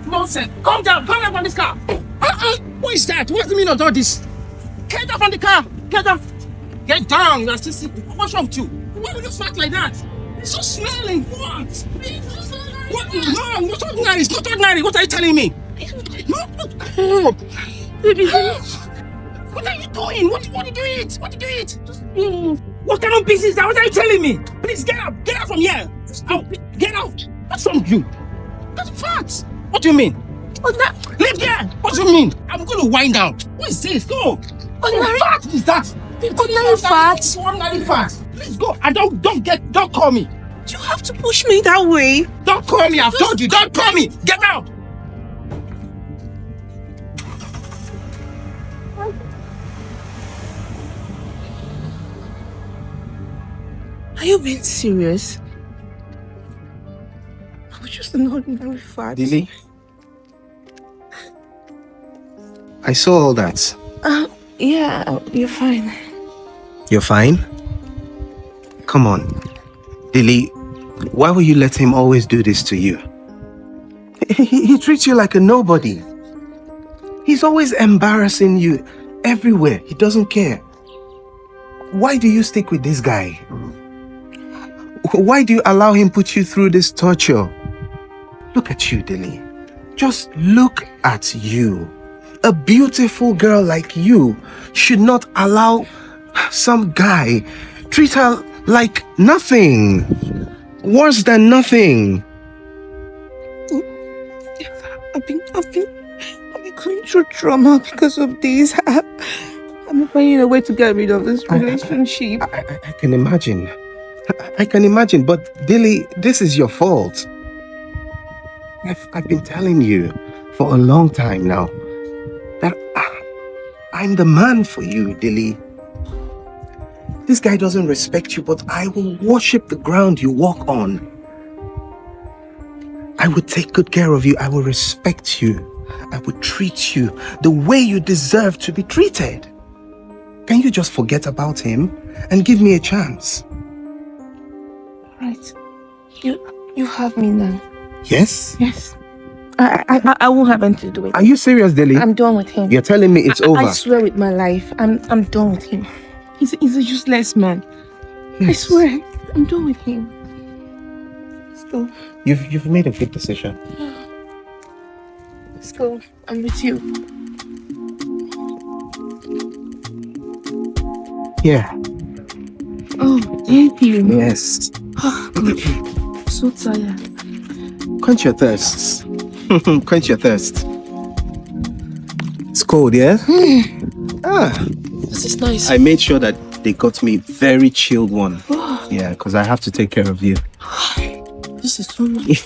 What nonsense? Come down from this car. What is that? What's the meaning of all this? Get down from the car. Get down. Get down. You are still sleeping. What's wrong with you? Why would you fight like that? It's so smelling. What? What? No, not ordinary. It's not ordinary. What are you telling me? No. Baby. What are you doing? What did you eat? What did you eat? What kind of business is that? What are you telling me? Please get out. Get out from here. Out. Get out. What's wrong with you? That's facts. What do you mean? What's that? Leave here. What do you mean? I'm going to wind down. What is this? Go. Ordinary fat is that? Ordinary fat. Ordinary fat. Please go. And don't call me. You have to push me that way. Don't call me. I've told you. Don't call me. Get out. Are you being serious? I was just an ordinary fat. Dilly? I saw all that. Yeah, you're fine. You're fine? Come on. Dilly, why will you let him always do this to you? He treats you like a nobody. He's always embarrassing you everywhere. He doesn't care. Why do you stick with this guy? Why do you allow him put you through this torture? Look at you, Dilly. Just look at you. A beautiful girl like you should not allow some guy treat her like nothing. Worse than nothing. I've been going through trauma because of this. I'm finding a way to get rid of this relationship. I can imagine. I can imagine, but Dilly, this is your fault. I've been telling you for a long time now that I'm the man for you, Dilly. This guy doesn't respect you, but I will worship the ground you walk on. I will take good care of you. I will respect you. I will treat you the way you deserve to be treated. Can you just forget about him and give me a chance? Right. You have me now. Yes? Yes. I won't have anything to do with it. Are you serious, Dilly? I'm done with him. You're telling me it's over? I swear with my life, I'm done with him. He's a useless man. Yes. I swear, I'm done with him. Let's go. You've made a good decision. Let's go. I'm with you. Yeah. Oh, thank you. Yes. I'm so tired. Quench your thirsts. Quench your thirst. It's cold, yeah? This is nice. I made sure that they got me very chilled one. Yeah, because I have to take care of you. This is so nice.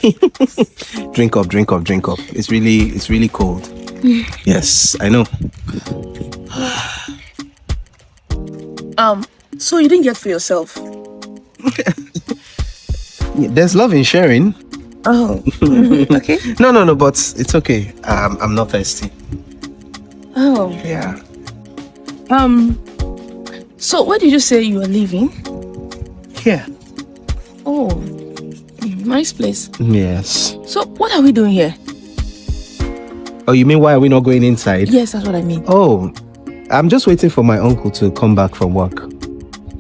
Drink up. It's really cold. Yes, I know. So you didn't get for yourself? There's love in sharing. Oh, okay. No, but it's okay. I'm not thirsty. Oh. Yeah. So where did you say you were leaving? Here. Oh, nice place. Yes. So what are we doing here? Oh, you mean why are we not going inside? Yes, that's what I mean. Oh, I'm just waiting for my uncle to come back from work.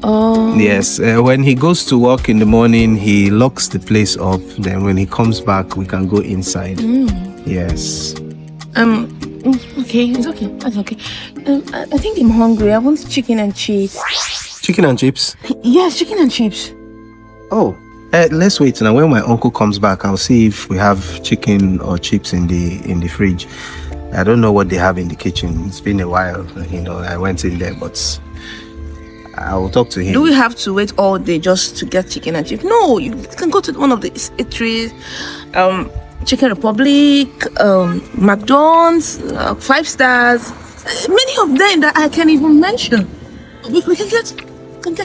Oh. Yes, when he goes to work in the morning, he locks the place up. Then when he comes back, we can go inside. Yes. Okay, it's okay. That's okay. I think I'm hungry. I want chicken and chips. Chicken and chips? Yes, chicken and chips. Oh, let's wait now. When my uncle comes back, I'll see if we have chicken or chips in the fridge. I don't know what they have in the kitchen. It's been a while, I went in there, but I will talk to him. Do we have to wait all day just to get chicken and chips? No, you can go to one of the eateries, Chicken Republic, McDonald's, 5 Stars, many of them that I can't even mention. We can get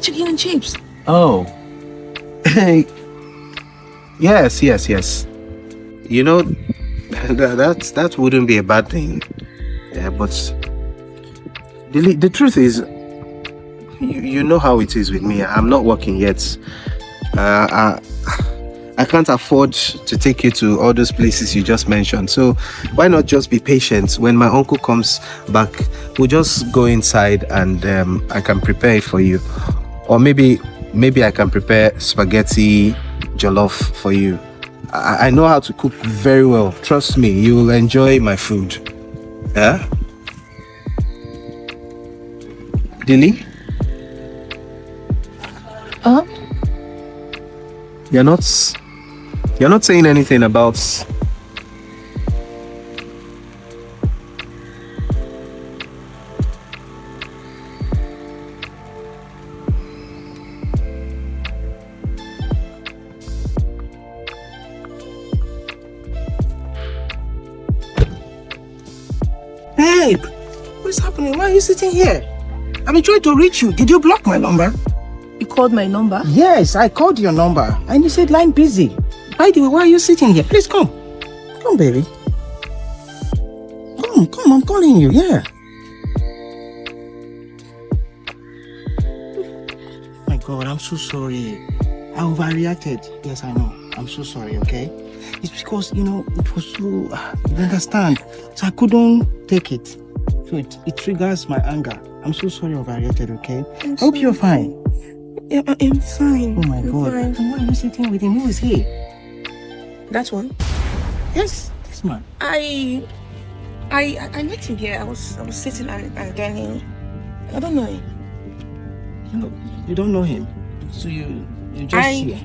chicken and chips. Oh. Yes. That wouldn't be a bad thing. Yeah, but the truth is, you know how it is with me. I'm not working yet. I can't afford to take you to all those places you just mentioned. So why not just be patient? When my uncle comes back, we'll just go inside and I can prepare it for you. Or maybe I can prepare spaghetti jollof for you. I know how to cook very well. Trust me, you will enjoy my food. Yeah? Dilly? You're not saying anything about... Hey, what's happening? Why are you sitting here? I've been trying to reach you. Did you block my number? You called my number? Yes, I called your number and you said line busy. By the way, why are you sitting here? Please come. Come, baby. Come, I'm calling you, yeah. My God, I'm so sorry. I overreacted. Yes, I know. I'm so sorry, okay? It's because, it was so... you understand? So I couldn't take it. So it triggers my anger. I'm so sorry I overreacted, okay? I hope you're fine. Yeah, I'm fine. Oh my God. Fine. And why are you sitting with him? Who is he? That one? Yes, this man. I met him here. I was sitting and then I don't know him. You don't know him? So you just here?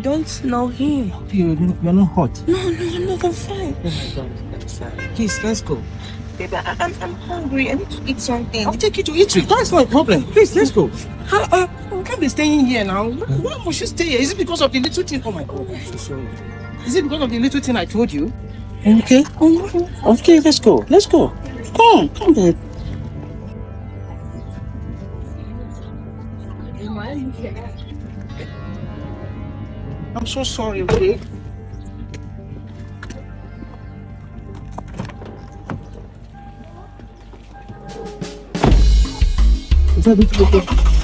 Don't know him. You're not hot? No, I'm not. I'm fine. Oh my God. I'm sorry. Please, let's go. Baby, I'm hungry. I need to eat something. I'll take you to eat. That's not a problem. Please, let's go. We can't be staying here now. Why must you stay here? Is it because of the little thing? Oh my God, I'm so sorry. Is it because of the little thing I told you? Okay. Okay, let's go. Let's go. Come, babe. I'm so sorry, okay? Is that it? Okay.